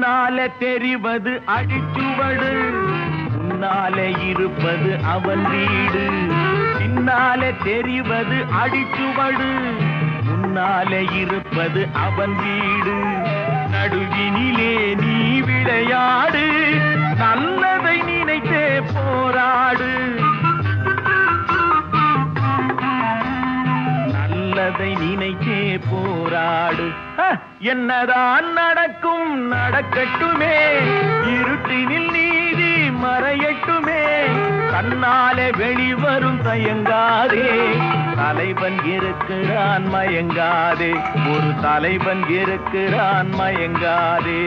பின்னாலே தெரிவது அடிச்சுவடு, முன்னாலே இருப்பது அவன் வீடு. பின்னாலே தெரிவது அடிச்சுவடு, முன்னாலே இருப்பது அவன் வீடு. நடுவினிலே நீ விளையாடு, நல்லதை நினைத்தே போராடு. நல்லதை நினைத்தே போராடு. என்னதான் நடக்கும் நடக்கட்டுமே, இருட்டினில் நீதி மறையட்டுமே. தன்னாலே வெளிவரும் தயங்காதே, தலைவன் இருக்கிறான் மயங்காதே. ஒரு தலைவன் இருக்கிறான் மயங்காதே.